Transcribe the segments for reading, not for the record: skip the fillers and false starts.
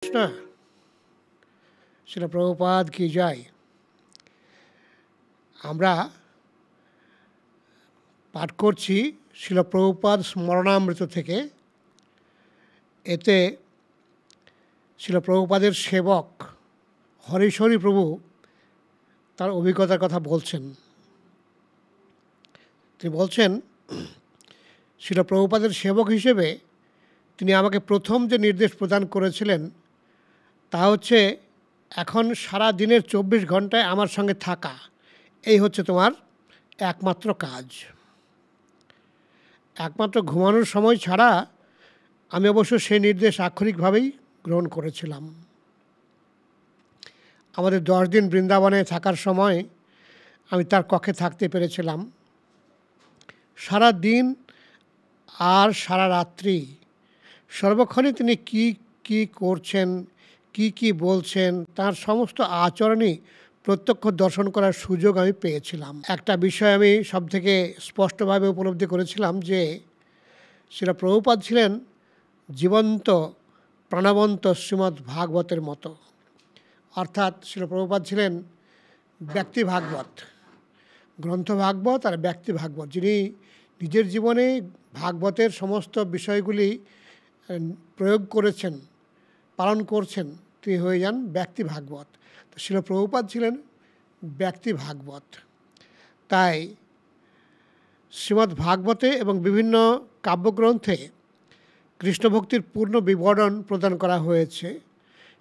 কৃষ্ণ। শ্রীল প্রভুপাদ কি জয়। আমরা পাঠ করছি শ্রীল প্রভুপাদ স্মরণামৃত থেকে। এতে শ্রীল প্রভুপাদের সেবক হরিশরি প্রভু তার অভিজ্ঞতার কথা বলছেন। তিনি বলছেন, শ্রীল প্রভুপাদের সেবক হিসেবে তিনি আমাকে প্রথম যে নির্দেশ প্রদান করেছিলেন তা হচ্ছে, এখন সারা দিনের 24 ঘন্টায় আমার সঙ্গে থাকা, এই হচ্ছে তোমার একমাত্র কাজ। একমাত্র ঘুমানোর সময় ছাড়া আমি অবশ্য সেই নির্দেশ আক্ষরিকভাবেই গ্রহণ করেছিলাম। আমাদের 10 দিন বৃন্দাবনে থাকার সময় আমি তার কক্ষে থাকতে পেরেছিলাম। সারা দিন আর সারা রাত্রি সর্বক্ষণে তিনি কি কি করছেন, কি বলছেন, তার সমস্ত আচরণই প্রত্যক্ষ দর্শন করার সুযোগ আমি পেয়েছিলাম। একটা বিষয় আমি সবথেকে স্পষ্টভাবে উপলব্ধি করেছিলাম যে শ্রীল প্রভুপাদ ছিলেন জীবন্ত প্রাণবন্ত শ্রীমদ্ ভাগবতের মতো। অর্থাৎ শ্রীল প্রভুপাদ ছিলেন ব্যক্তি ভাগবত, গ্রন্থ ভাগবত আর ব্যক্তি ভাগবত। যিনি নিজের জীবনে ভাগবতের সমস্ত বিষয়গুলি প্রয়োগ করেছেন, পালন করছেন, তিনি হয়ে যান ব্যক্তি ভাগবত। তো শ্রীল প্রভুপাদ ছিলেন ব্যক্তি ভাগবত। তাই শ্রীমদ্ ভাগবতে এবং বিভিন্ন কাব্যগ্রন্থে কৃষ্ণভক্তির পূর্ণ বিবরণ প্রদান করা হয়েছে।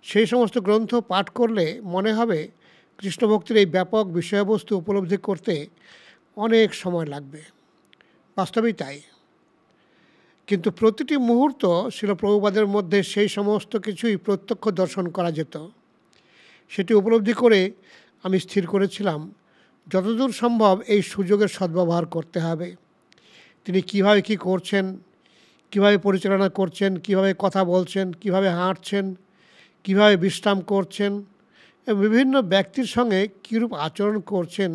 সেই সমস্ত গ্রন্থ পাঠ করলে মনে হবে কৃষ্ণভক্তির এই ব্যাপক বিষয়বস্তু উপলব্ধি করতে অনেক সময় লাগবে। বাস্তবেই তাই। কিন্তু প্রতিটি মুহূর্ত শ্রীল প্রভুপাদের মধ্যে সেই সমস্ত কিছুই প্রত্যক্ষ দর্শন করা যেত। সেটি উপলব্ধি করে আমি স্থির করেছিলাম যতদূর সম্ভব এই সুযোগের সদ্ব্যবহার করতে হবে। তিনি কীভাবে কী করছেন, কীভাবে পরিচালনা করছেন, কীভাবে কথা বলছেন, কীভাবে হাঁটছেন, কীভাবে বিশ্রাম করছেন এবং বিভিন্ন ব্যক্তির সঙ্গে কীরূপ আচরণ করছেন,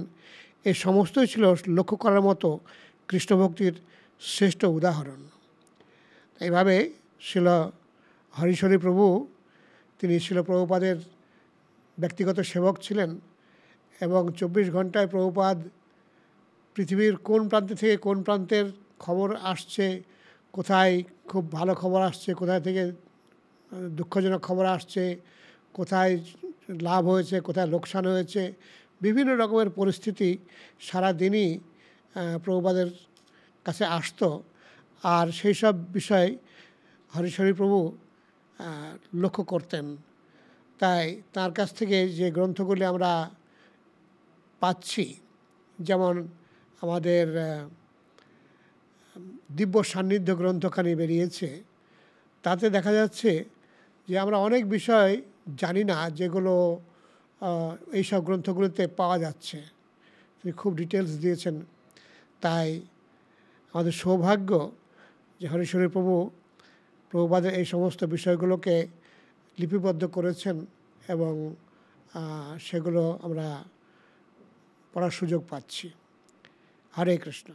এই সমস্তই ছিল লক্ষ্য করার মতো কৃষ্ণভক্তির শ্রেষ্ঠ উদাহরণ। এইভাবে শ্রীল হরিশরি প্রভু, তিনি শ্রীল প্রভুপাদের ব্যক্তিগত সেবক ছিলেন এবং 24 ঘন্টায় প্রভুপাদ পৃথিবীর কোন প্রান্ত থেকে কোন প্রান্তের খবর আসছে, কোথায় খুব ভালো খবর আসছে, কোথায় থেকে দুঃখজনক খবর আসছে, কোথায় লাভ হয়েছে, কোথায় লোকসান হয়েছে, বিভিন্ন রকমের পরিস্থিতি সারাদিনই প্রভুপাদের কাছে আসতো। আর সেই সব বিষয় হরিশরি প্রভু লক্ষ্য করতেন। তাই তার কাছ থেকে যে গ্রন্থগুলি আমরা পাচ্ছি, যেমন আমাদের দিব্য সান্নিধ্য গ্রন্থখানি বেরিয়েছে, তাতে দেখা যাচ্ছে যে আমরা অনেক বিষয় জানি না যেগুলো এইসব গ্রন্থগুলিতে পাওয়া যাচ্ছে। তিনি খুব ডিটেলস দিয়েছেন। তাই আমাদের সৌভাগ্য যে হরিশরি প্রভু প্রভুপাদের এই সমস্ত বিষয়গুলোকে লিপিবদ্ধ করেছেন এবং সেগুলো আমরা পড়ার সুযোগ পাচ্ছি। হরে কৃষ্ণ।